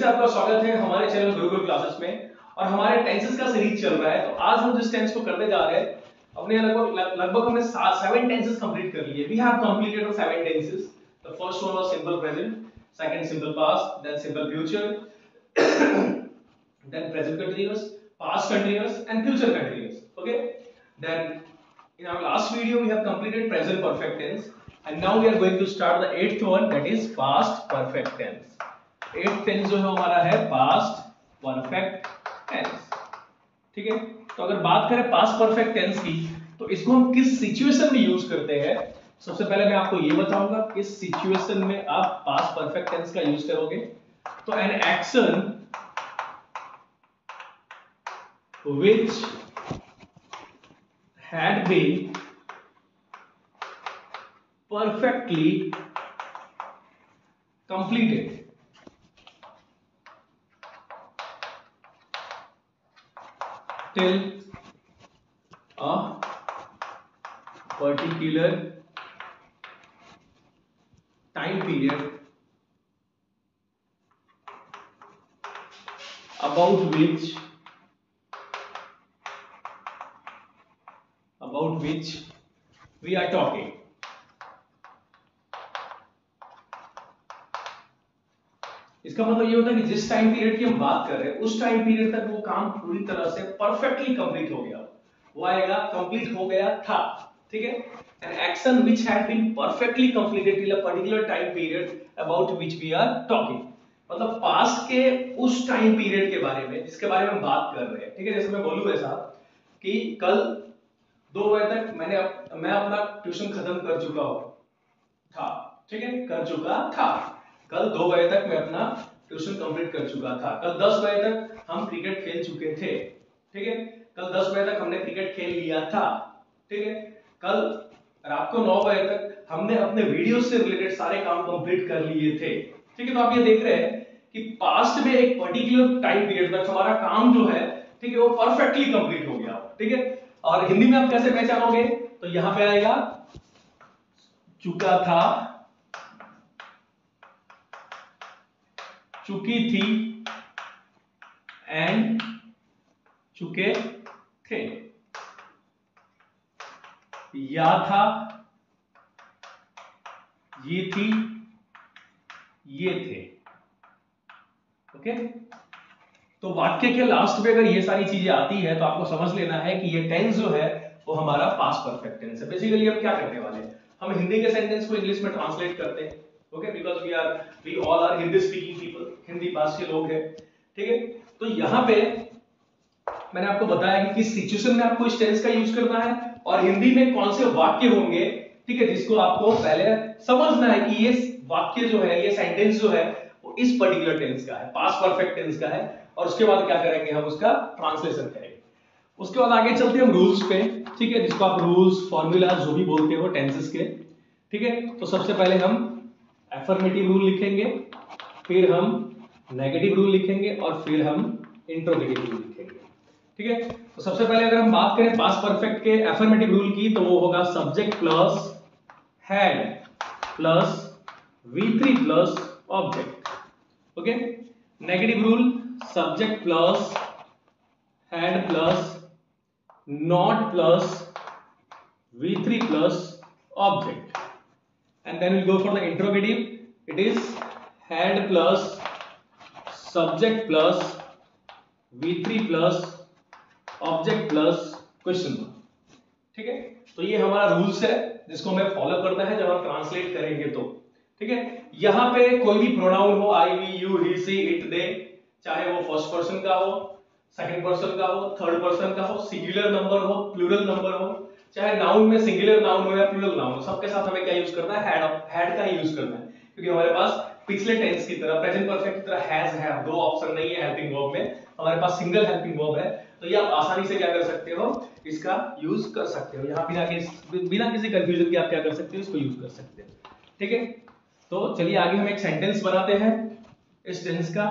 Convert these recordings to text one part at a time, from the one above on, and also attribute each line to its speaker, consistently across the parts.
Speaker 1: आपका स्वागत है हमारे चैनल गुरुकुल क्लासेस में। और हमारे टेंसेस का सीरीज चल रहा है। तो आज हम जिस टेंस को करने जा रहे हैं, अपने लगभग हमने 7 टेंसेस कंप्लीट कर लिए। We have completed 7 tenses. The first one was simple present, second simple past, then simple future, then present continuous, past continuous and future continuous. Okay, then in our last video we have completed present perfect tense, and now we are going to start the 8th one, that is past perfect tense. 8th tense जो है हमारा है past perfect tense। ठीक है, तो अगर बात करें past perfect tense की, तो इसको हम किस सिचुएशन में यूज करते हैं। सबसे पहले मैं आपको ये बताऊंगा किस सिचुएशन में आप past perfect tense का यूज करोगे। तो an action which had been perfectly completed till a particular time period about which we are talking। इसका मतलब ये होता है कि जिस टाइम पीरियड की हम बात कर रहे हैं उस टाइम पीरियड तक वो काम पूरी तरह से परफेक्टली कंप्लीट हो गया, वो आएगा कंप्लीट हो गया था। ठीक है, an action which had been perfectly completed till a particular time period about which we are talking. मतलब पास्ट के उस टाइम पीरियड के बारे में जिसके बारे में हम बात कर रहे हैं। ठीक है, जैसे मैं बोलूं ऐसा कि कल 2 बजे तक मैं अपना ट्यूशन खत्म कर चुका था। ठीक है, कर चुका था। कल 2 बजे तक मैं अपना ट्यूशन कंप्लीट कर चुका था। कल 10 बजे तक हम क्रिकेट खेल चुके थे। ठीक है, कल 10 बजे तक हमने क्रिकेट खेल लिया था। ठीक है, कल रात को 9 बजे तक हमने अपने वीडियो से रिलेटेड सारे काम कंप्लीट कर लिए थे। ठीक है, तो आप ये देख रहे हैं कि पास्ट में एक पर्टिकुलर टाइम पीरियड तक हमारा काम जो है, ठीक है, वो परफेक्टली कंप्लीट हो गया। ठीक है, और हिंदी में आप कैसे पहचानोगे, तो यहां पे आएगा चुका था, चुकी थी एंड चुके थे, या था, ये थी, ये थे। ओके, तो वाक्य के लास्ट में अगर ये सारी चीजें आती है तो आपको समझ लेना है कि ये टेंस जो है वो हमारा पास्ट परफेक्ट टेंस है। बेसिकली हम क्या करने वाले हैं, हम हिंदी के सेंटेंस को इंग्लिश में ट्रांसलेट करते हैं। Okay, because we all are Hindi speaking people, Hindi भाषी लोग हैं। ठीक है, तो यहां पे मैंने आपको बताया कि किस सिचुएशन में आपको इस टेंस का यूज करना है और हिंदी में कौन से वाक्य होंगे, ठीक है, जिसको आपको पहले समझना है कि ये वाक्य जो है, ये सेंटेंस जो है वो इस पर्टिकुलर टेंस का है, पास्ट परफेक्ट टेंस का है। और उसके बाद क्या करेंगे, हम उसका ट्रांसलेशन करेंगे। उसके बाद आगे चलते हैं हम रूल्स पे। ठीक है, जिसको आप रूल्स, फॉर्मूला जो भी बोलते हो टेंसेस के। ठीक है, तो सबसे पहले हम एफर्मेटिव रूल लिखेंगे, फिर हम नेगेटिव रूल लिखेंगे और फिर हम इंट्रोगेटिव रूल लिखेंगे। ठीक है, तो सबसे पहले अगर हम बात करें पास्ट परफेक्ट के एफर्मेटिव रूल की, तो वो होगा subject plus had plus V3 plus object. Okay, negative rule subject plus had plus not plus V3 plus object. And then we'll go for the interrogative. It is had plus subject plus V3 plus object plus question mark। ठीक है, तो ये हमारा rules है जिसको हमें follow करना है जब हम ट्रांसलेट करेंगे तो। ठीक है, यहां पे कोई भी प्रोनाउन हो, I, we, you, he, she, it, they, चाहे वो फर्स्ट पर्सन का हो, सेकंड पर्सन का हो, थर्ड पर्सन का हो, सिंगुलर नंबर हो, प्लूरल नंबर हो, चाहे नाउन में सिंगुलर नाउन हो या प्लूरल नाउन हो, सबके साथ हमें क्या यूज करना है, हैड का ही यूज करना है। क्योंकि हमारे पास पिछले टेंस की तरह, प्रेजेंट परफेक्ट की तरह हैज है, दो ऑप्शन नहीं है हेल्पिंग वर्ब में, हमारे पास सिंगल हेल्पिंग वर्ब है। तो ये आप आसानी से क्या कर सकते हो, इसका यूज कर सकते हो। यहाँ बिना किसी कंफ्यूजन के आप क्या कर सकते हो, इसको यूज कर सकते हो। ठीक है, तो चलिए आगे हम एक सेंटेंस बनाते हैं इस टेंस का।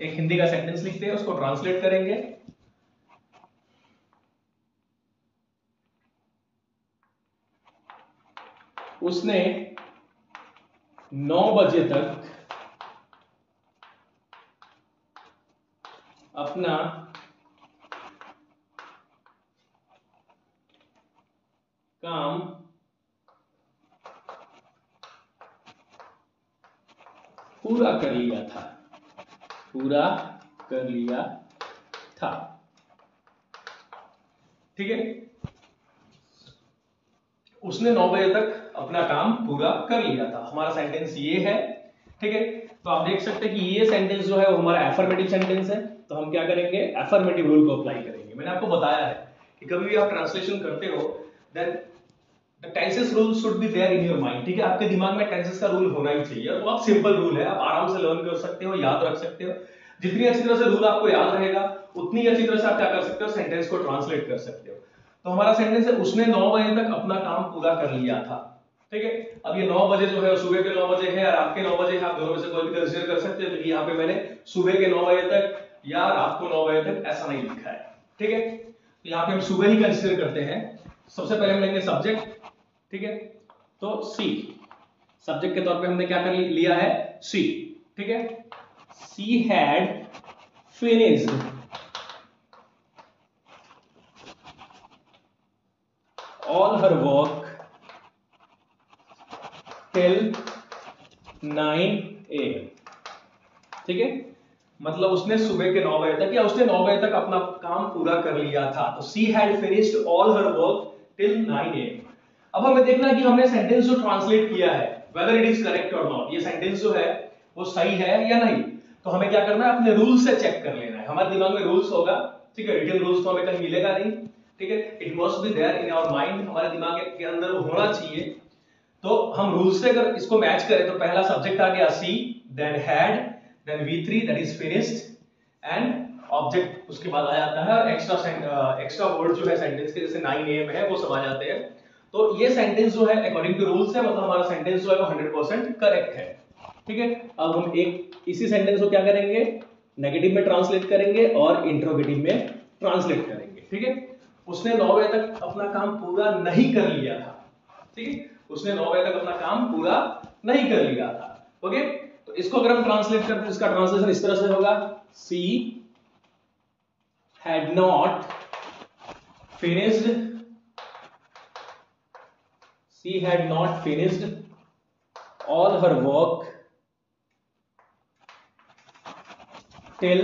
Speaker 1: एक हिंदी का सेंटेंस लिखते हैं, उसको ट्रांसलेट करेंगे। उसने 9 बजे तक अपना काम पूरा कर लिया था, पूरा कर लिया था। ठीक है, उसने 9 बजे तक अपना काम पूरा कर लिया था, हमारा सेंटेंस ये है। ठीक है, तो आप देख सकते हैं कि ये सेंटेंस जो है वो हमारा एफर्मेटिव सेंटेंस है, तो हम क्या करेंगे, एफर्मेटिव रूल को अप्लाई करेंगे। मैंने आपको बताया है कि कभी भी आप ट्रांसलेशन करते हो then the tenses rule should be there in your mind. ठीक है, आपके दिमाग में टेंसेस का रूल होना ही चाहिए, और बहुत सिंपल रूल है, आप आराम से लर्न कर सकते हो, याद रख सकते हो। जितनी अच्छी तरह से रूल आपको याद रहेगा उतनी अच्छी तरह से आप क्या कर सकते हो, सेंटेंस को ट्रांसलेट कर सकते हो। तो हमारा सेंटेंस है उसने 9 बजे तक अपना काम पूरा कर लिया था। ठीक है, अब ये 9 बजे जो है सुबह के 9 बजे है और रात के 9 बजे है, आप दोनों में से कोई भी कंसीडर कर सकते हो, क्योंकि यहाँ पे मैंने सुबह के 9 बजे तक या रात को 9 बजे तक ऐसा नहीं लिखा है। ठीक है, तो यहाँ पे हम सुबह ही कंसीडर करते हैं। सबसे पहले हम लेंगे सब्जेक्ट। ठीक है, तो सी सब्जेक्ट के तौर पे हमने क्या कर लिया है, सी। ठीक है, she had finished all her work till 9 AM। ठीक है, मतलब उसने सुबह के 9 बजे तक या उसने 9 बजे तक अपना काम पूरा कर लिया था, तो she had finished all her work till 9 AM। अब हमें देखना है कि हमने सेंटेंस जो ट्रांसलेट किया है वेदर इट इज करेक्ट और नॉट, ये सेंटेंस जो है वो सही है या नहीं। तो हमें क्या करना है, अपने रूल्स से चेक कर लेना है। हमारे दिमाग में रूल्स होगा, ठीक है, रिटन रूल्स तो हमें कहीं मिलेगा नहीं। ठीक है, it must be there in our mind, हमारे दिमाग के अंदर वो होना चाहिए। तो हम रूल्स से अगर इसको मैच करें तो पहला सब्जेक्ट आ गया she, then had, then V3 that is finished, and object उसके बाद आ जाता है, एक्स्ट्रा वर्ड जो है सेंटेंस के, जैसे 9 AM है वो सब आ जाते हैं। तो ये सेंटेंस जो है अकॉर्डिंग टू रूल्स है, मतलब हमारा सेंटेंस जो है वो 100% करेक्ट है। ठीक है, अब हम एक इसी सेंटेंस को क्या करेंगे, नेगेटिव में ट्रांसलेट करेंगे और इंट्रोगेटिव में ट्रांसलेट करेंगे। ठीक है, उसने 9 बजे तक अपना काम पूरा नहीं कर लिया था। ठीक है, उसने 9 बजे तक अपना काम पूरा नहीं कर लिया था। ओके, तो इसको अगर हम ट्रांसलेट करते हैं, इसका ट्रांसलेशन इस तरह से होगा, she had not finished, she had not finished all her work till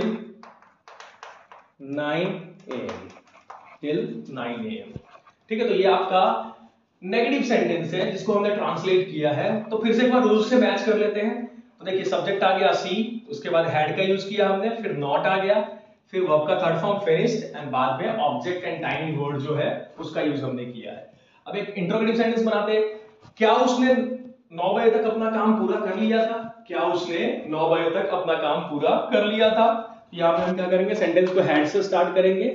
Speaker 1: 9 AM, till 9 AM। ठीक है, तो ये आपका नेगेटिव सेंटेंस है जिसको हमने ट्रांसलेट किया है। तो फिर से एक बार रूल से मैच कर लेते हैं। तो देखिए, सब्जेक्ट आ गया सी, उसके बाद हैड का यूज किया हमने, फिर नॉट आ गया, फिर वर्ब का थर्ड फॉर्म फिनिश्ड, एंड बाद में ऑब्जेक्ट एंड टाइम वर्ड जो है उसका यूज हमने किया है। अब एक इंट्रोगेटिव सेंटेंस बनाते हैं। क्या उसने 9 बजे तक अपना काम पूरा कर लिया था? क्या उसने 9 बजे तक अपना काम पूरा कर लिया था? यहाँ पे हम क्या करेंगे, सेंटेंस को हैड से स्टार्ट करेंगे।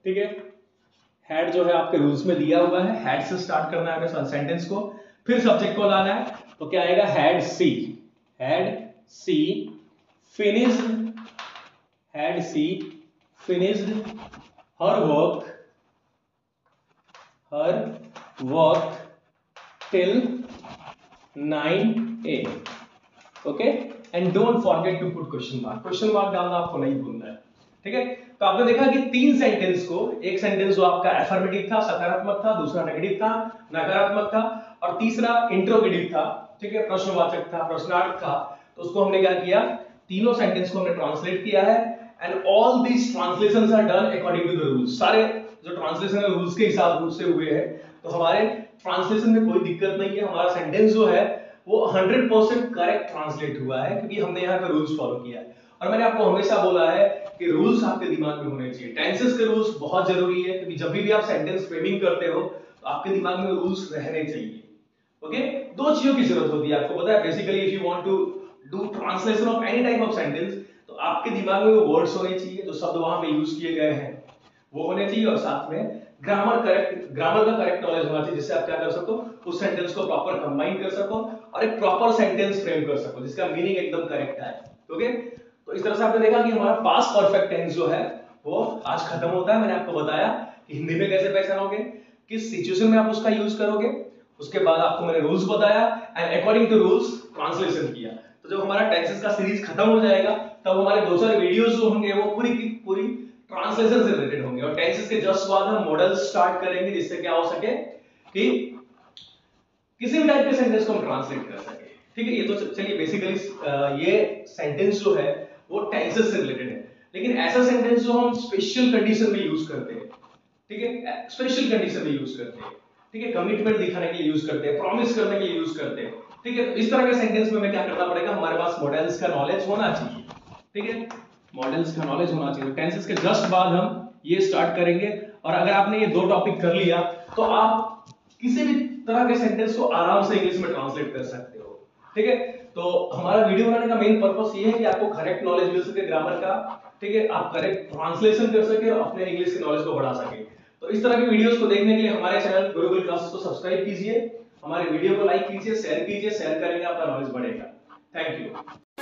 Speaker 1: ठीक है, हैड जो है आपके रूल्स में दिया हुआ है, हैड से स्टार्ट करना है हमें सेंटेंस को, फिर सब्जेक्ट को लाना है। तो क्या आएगा, had she finished, had she finished her work till 9 AM। Okay, and don't forget to put question mark. Question mark डालना आपको नहीं भूलना है। ठीक है, तो आपने देखा कि 3 सेंटेंस को, एक सेंटेंस जो आपका एफर्मेटिव था, सकारात्मक था, दूसरा नेगेटिव था, नकारात्मक था, और तीसरा इंट्रोगेटिव था। ठीक है, प्रश्नवाचक था, प्रश्नार्थ था। तो उसको हमने क्या किया, तीनों सेंटेंस को हमने ट्रांसलेट किया है, and all these translations are done according to the rules. सारे जो ट्रांसलेशन है रूल्स के हिसाब से हुए हैं। तो हमारे ट्रांसलेशन में कोई दिक्कत नहीं है, हमारा सेंटेंस जो है वो 100% करेक्ट ट्रांसलेट हुआ है, क्योंकि हमने यहाँ पे रूल्स फॉलो किया है। और मैंने आपको हमेशा बोला है कि रूल्स आपके दिमाग में होने चाहिए। टेंसेस के रूल्स बहुत जरूरी है, क्योंकि जब भी आप सेंटेंस फ्रेमिंग करते हो तो आपके दिमाग में रूल्स रहने चाहिए। ओके, 2 चीजों की जरूरत होती है, आपको पता है। Basically if you want to do translation of any type of sentence, तो आपके दिमाग में वो वर्ड्स होने चाहिए, जो शब्द वहां पे यूज किए गए हैं वो होने चाहिए, और साथ में ग्रामर का करेक्ट नॉलेज होना चाहिए, जिससे आप क्या कर सको, उस सेंटेंस को प्रॉपर कंबाइन कर सको और एक प्रॉपर सेंटेंस फ्रेम कर सको जिसका मीनिंग एकदम करेक्ट आए। ओके, तो इस तरह से आपने देखा कि हमारा पास्ट परफेक्ट टेंस जो है वो आज खत्म होता है। मैंने आपको बताया कि हिंदी में कैसे पहचानोगे, किस सिचुएशन में आप उसका यूज करोगे। उसके बाद आपको मैंने रूल्स बताया, and according to rules translation किया। तो जब हमारा टेंसेस का सीरीज खत्म हो जाएगा तब हमारे 2 सारे वीडियोस जो होंगे वो पूरी की पूरी ट्रांसलेशन से रिलेटेड होंगे, और टेंसेस के जस्ट बाद हम मॉडल स्टार्ट करेंगे जिससे क्या हो सके कि किसी भी टाइप के सेंटेंस को हम ट्रांसलेट कर सके। ठीक है, ये तो चलिए बेसिकली ये सेंटेंस जो है वो टेंसेस से रिलेटेड है, लेकिन ऐसा सेंटेंस जो हम स्पेशल कंडीशन में यूज करते हैं, ठीक है, स्पेशल कंडीशन में यूज करते हैं, ठीक है, कमिटमेंट दिखाने के लिए यूज करते हैं, प्रॉमिस करने के लिए यूज करते हैं, ठीक है, तो इस तरह के सेंटेंस में हमें क्या करना पड़ेगा, हमारे पास मॉडल्स का नॉलेज होना चाहिए। ठीक है, मॉडल्स का नॉलेज होना चाहिए। टेंसेस के जस्ट बाद हम ये स्टार्ट करेंगे, और अगर आपने ये 2 टॉपिक कर लिया तो आप किसी भी तरह के सेंटेंस को आराम से इंग्लिश में ट्रांसलेट कर सकते हो। ठीक है, तो हमारा वीडियो बनाने का मेन पर्पस ये है कि आपको करेक्ट नॉलेज मिल सके ग्रामर का, ठीक है, आप करेक्ट ट्रांसलेशन कर सके और अपने इंग्लिश के नॉलेज को बढ़ा सके। तो इस तरह की वीडियोस को देखने के लिए हमारे चैनल गुरुकुल क्लासेस को सब्सक्राइब कीजिए, हमारे वीडियो को लाइक कीजिए, शेयर करेंगे आपका नॉलेज बढ़ेगा। Thank you.